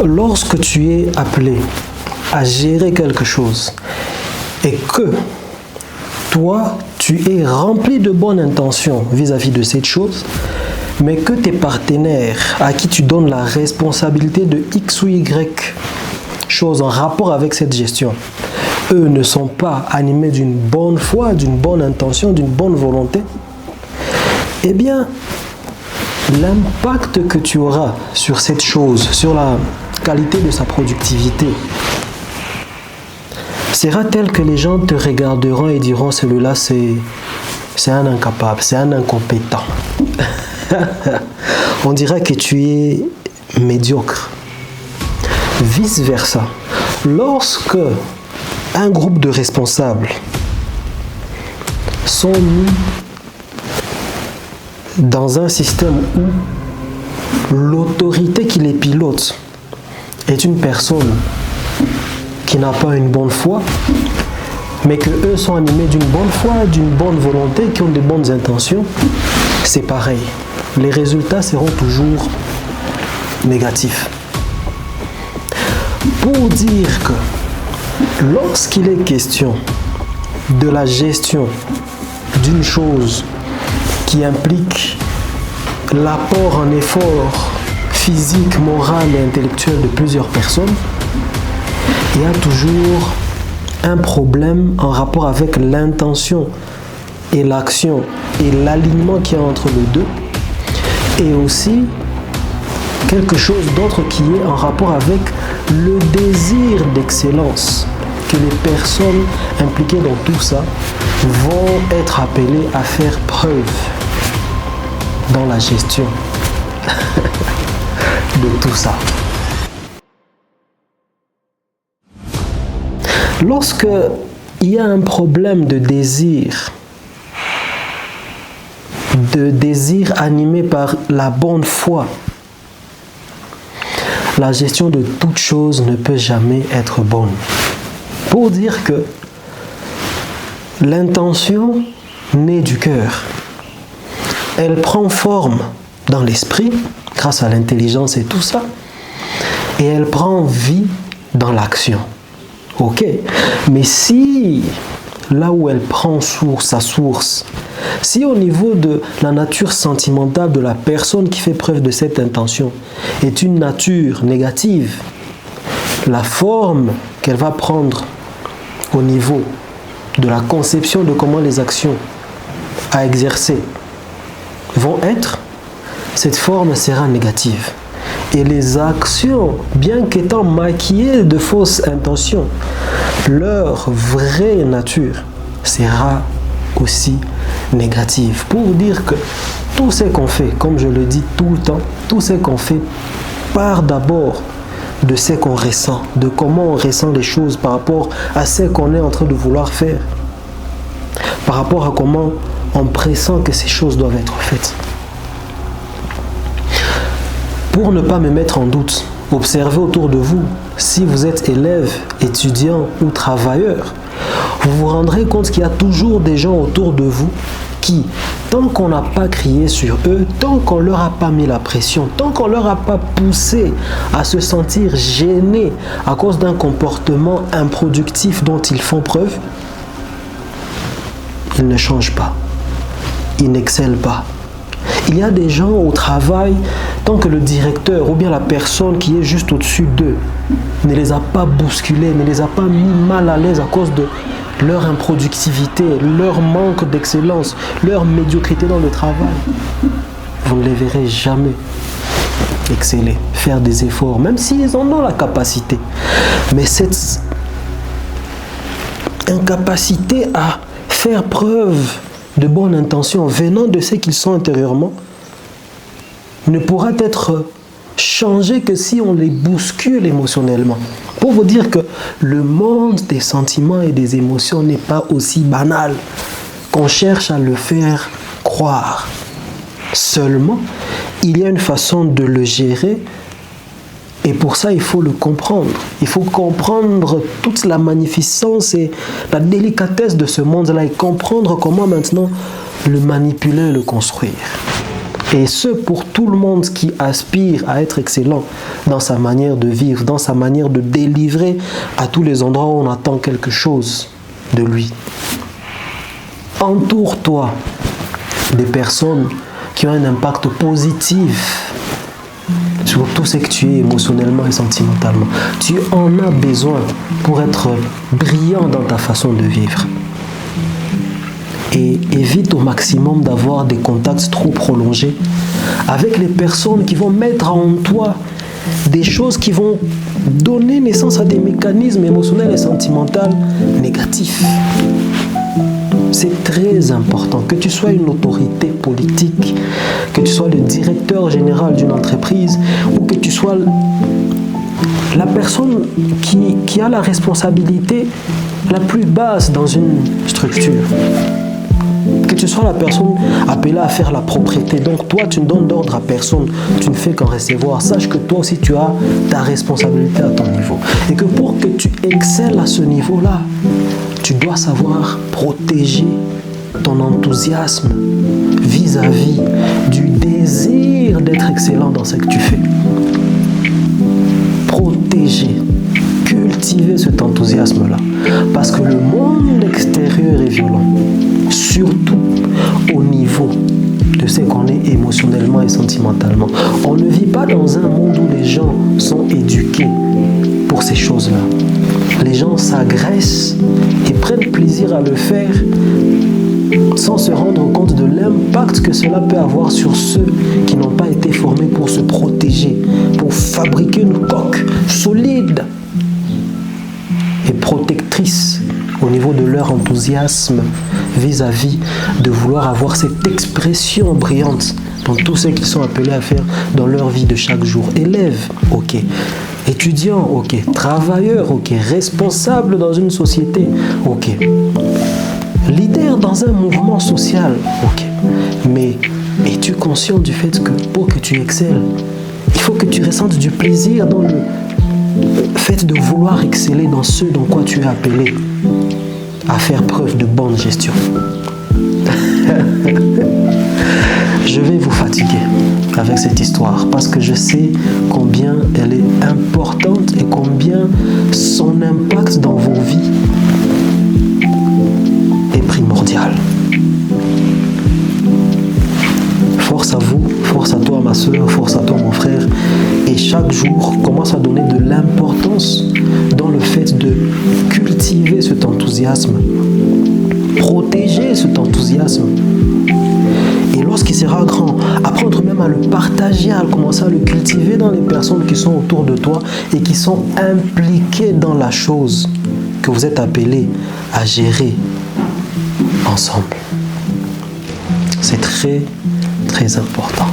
lorsque tu es appelé à gérer quelque chose et que toi, tu es rempli de bonnes intentions vis-à-vis de cette chose, mais que tes partenaires à qui tu donnes la responsabilité de X ou Y choses en rapport avec cette gestion, eux ne sont pas animés d'une bonne foi, d'une bonne intention, d'une bonne volonté, eh bien, l'impact que tu auras sur cette chose, sur la qualité de sa productivité, sera tel que les gens te regarderont et diront celui-là c'est un incapable, c'est un incompétent. On dira que tu es médiocre. Vice versa. Lorsque un groupe de responsables sont mis dans un système où l'autorité qui les pilote est une personne qui n'a pas une bonne foi, mais que eux sont animés d'une bonne foi, d'une bonne volonté, qui ont de bonnes intentions, c'est pareil. Les résultats seront toujours négatifs. Pour dire que lorsqu'il est question de la gestion d'une chose qui implique l'apport en effort physique, moral et intellectuel de plusieurs personnes, il y a toujours un problème en rapport avec l'intention et l'action et l'alignement qu'il y a entre les deux, et aussi quelque chose d'autre qui est en rapport avec le désir d'excellence que les personnes impliquées dans tout ça vont être appelées à faire preuve dans la gestion de tout ça. Lorsque il y a un problème de désir animé par la bonne foi, la gestion de toute chose ne peut jamais être bonne. Pour dire que l'intention naît du cœur. Elle prend forme dans l'esprit, grâce à l'intelligence et tout ça, et elle prend vie dans l'action. Ok, mais si là où elle prend sa source, si au niveau de la nature sentimentale de la personne qui fait preuve de cette intention est une nature négative, la forme qu'elle va prendre au niveau de la conception de comment les actions à exercer vont être, cette forme sera négative. Et les actions, bien qu'étant maquillées de fausses intentions, leur vraie nature sera aussi négative. Pour vous dire que tout ce qu'on fait, comme je le dis tout le temps, tout ce qu'on fait part d'abord de ce qu'on ressent, de comment on ressent les choses par rapport à ce qu'on est en train de vouloir faire, par rapport à comment on pressent que ces choses doivent être faites. Pour ne pas me mettre en doute, observez autour de vous, si vous êtes élève, étudiant ou travailleur, vous vous rendrez compte qu'il y a toujours des gens autour de vous qui, tant qu'on n'a pas crié sur eux, tant qu'on ne leur a pas mis la pression, tant qu'on ne leur a pas poussé à se sentir gênés à cause d'un comportement improductif dont ils font preuve, ils ne changent pas, ils n'excellent pas. Il y a des gens au travail, tant que le directeur ou bien la personne qui est juste au-dessus d'eux ne les a pas bousculés, ne les a pas mis mal à l'aise à cause de leur improductivité, leur manque d'excellence, leur médiocrité dans le travail, vous ne les verrez jamais exceller, faire des efforts, même s'ils en ont la capacité. Mais cette incapacité à faire preuve de bonne intention venant de ce qu'ils sont intérieurement ne pourra être changé que si on les bouscule émotionnellement. Pour vous dire que le monde des sentiments et des émotions n'est pas aussi banal qu'on cherche à le faire croire. Seulement, il y a une façon de le gérer et pour ça, il faut le comprendre. Il faut comprendre toute la magnificence et la délicatesse de ce monde-là et comprendre comment maintenant le manipuler et le construire. Et ce, pour tout le monde qui aspire à être excellent dans sa manière de vivre, dans sa manière de délivrer à tous les endroits où on attend quelque chose de lui. Entoure-toi des personnes qui ont un impact positif sur tout ce que tu es émotionnellement et sentimentalement. Tu en as besoin pour être brillant dans ta façon de vivre. Et évite au maximum d'avoir des contacts trop prolongés avec les personnes qui vont mettre en toi des choses qui vont donner naissance à des mécanismes émotionnels et sentimentaux négatifs. C'est très important que tu sois une autorité politique, que tu sois le directeur général d'une entreprise ou que tu sois la personne qui a la responsabilité la plus basse dans une structure. Que tu sois la personne appelée à faire la propriété. Donc toi, tu ne donnes d'ordre à personne. Tu ne fais qu'en recevoir. Sache que toi aussi, tu as ta responsabilité à ton niveau. Et que pour que tu excelles à ce niveau-là, tu dois savoir protéger ton enthousiasme vis-à-vis du désir d'être excellent dans ce que tu fais. Protéger, cultiver cet enthousiasme-là. Parce que le monde extérieur est violent. Surtout au niveau de ce qu'on est émotionnellement et sentimentalement. On ne vit pas dans un monde où les gens sont éduqués pour ces choses-là. Les gens s'agressent et prennent plaisir à le faire sans se rendre compte de l'impact que cela peut avoir sur ceux qui n'ont pas été formés pour se protéger, pour fabriquer une coque solide et protectrice au niveau de leur enthousiasme vis-à-vis de vouloir avoir cette expression brillante dans tout ce qu'ils sont appelés à faire dans leur vie de chaque jour. Élève, ok. Étudiant, ok. Travailleur, ok. Responsable dans une société, ok. Leader dans un mouvement social, ok. Mais es-tu conscient du fait que pour que tu excelles, il faut que tu ressentes du plaisir dans le fait de vouloir exceller dans ce dans quoi tu es appelé à faire preuve de bonne gestion. Je vais vous fatiguer avec cette histoire parce que je sais combien elle est importante et combien son impact dans vos vies est primordial. Force à vous, force à toi ma soeur, force à toi mon frère. Et chaque jour, commence à donner de l'importance dans le fait de cultiver cet enthousiasme, protéger cet enthousiasme. Et lorsqu'il sera grand, apprendre même à le partager, à commencer à le cultiver dans les personnes qui sont autour de toi et qui sont impliquées dans la chose que vous êtes appelés à gérer ensemble. C'est très, très important.